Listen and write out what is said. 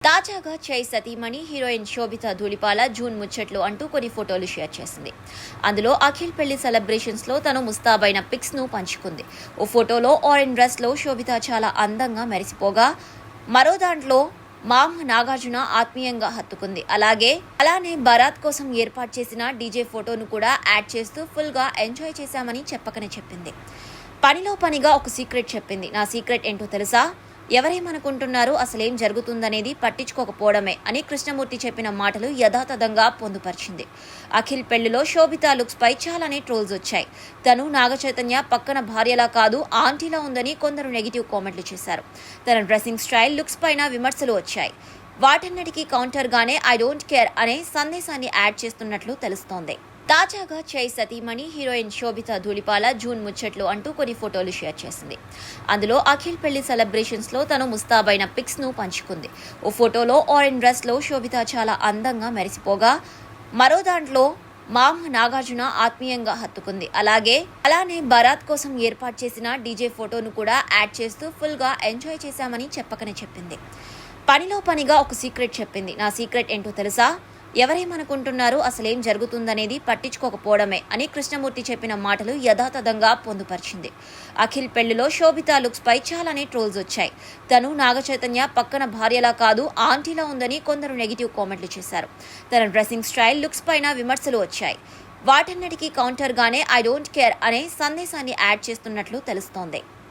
తాజాగా చై సతీమణి హీరోయిన్ శోభిత ధూళిపాల జూన్ ముచ్చట్లు అంటూ కొన్ని ఫోటోలు షేర్ చేసింది. అందులో అఖిల్ పెళ్లి సెలబ్రేషన్స్ లో తను ముస్తాబైన పిక్స్ ను పంచుకుంది. ఓ ఫోటోలో ఆరెంజ్ డ్రెస్ లో శోభిత చాలా అందంగా మెరిసిపోగా, మరో దాంట్లో మామ నాగార్జున ఆత్మీయంగా హత్తుకుంది. అలానే బరాత్ కోసం ఏర్పాటు చేసిన డీజే ఫోటోను కూడా యాడ్ చేస్తూ ఫుల్ గా ఎంజాయ్ చేశామని చెప్పకనే చెప్పింది. పనిలో పనిగా ఒక సీక్రెట్ చెప్పింది. నా సీక్రెట్ ఏంటో తెలుసా? ఎవరేమనుకుంటున్నారు, అసలేం జరుగుతుందనేది పట్టించుకోకపోవడమే అని కృష్ణమూర్తి చెప్పిన మాటలు యథాతథంగా పొందుపరిచింది. అఖిల్ పెళ్లిలో శోభిత లుక్స్ పై చాలానే ట్రోల్స్ వచ్చాయి. తను నాగచైతన్య పక్కన భార్యలా కాదు ఆంటీలా ఉందని కొందరు నెగిటివ్ కామెంట్లు చేశారు. తన డ్రెస్సింగ్ స్టైల్, లుక్స్ పైన విమర్శలు వచ్చాయి. వాటన్నిటికీ కౌంటర్ గానే ఐ డోంట్ కేర్ అనే సందేశాన్ని యాడ్ చేస్తున్నట్లు తెలుస్తోంది. తాజాగా చై సతీమణి హీరోయిన్ శోభిత ధూళిపాల జూన్ ముచ్చట్లు అంటూ కొన్ని ఫోటోలు షేర్ చేసింది. అందులో అఖిల్ పెళ్లి సెలబ్రేషన్స్ లో తను ముస్తాబైన పిక్స్ ను పంచుకుంది. ఓ ఫోటోలో ఆరెంజ్ డ్రెస్ లో శోభిత చాలా అందంగా మెరిసిపోగా, మరో దాంట్లో మామ నాగార్జున ఆత్మీయంగా హత్తుకుంది. అలానే బరాత్ కోసం ఏర్పాటు చేసిన డీజే ఫోటోను కూడా యాడ్ చేస్తూ ఫుల్ గా ఎంజాయ్ చేశామని చెప్పకనే చెప్పింది. పనిలో పనిగా ఒక సీక్రెట్ చెప్పింది. నా సీక్రెట్ ఏంటో తెలుసా? ఎవరేమనుకుంటున్నారు, అసలేం జరుగుతుందనేది పట్టించుకోకపోవడమే అని కృష్ణమూర్తి చెప్పిన మాటలు యథాతథంగా పొందుపరిచింది. అఖిల్ పెళ్లిలో శోభిత లుక్స్ పై చాలానే ట్రోల్స్ వచ్చాయి. తను నాగచైతన్య పక్కన భార్యలా కాదు ఆంటీలా ఉందని కొందరు నెగిటివ్ కామెంట్లు చేశారు. తన డ్రెస్సింగ్ స్టైల్, లుక్స్ పైన విమర్శలు వచ్చాయి. వాటన్నిటికీ కౌంటర్ గానే ఐ డోంట్ కేర్ అనే సందేశాన్ని యాడ్ చేస్తున్నట్లు తెలుస్తోంది.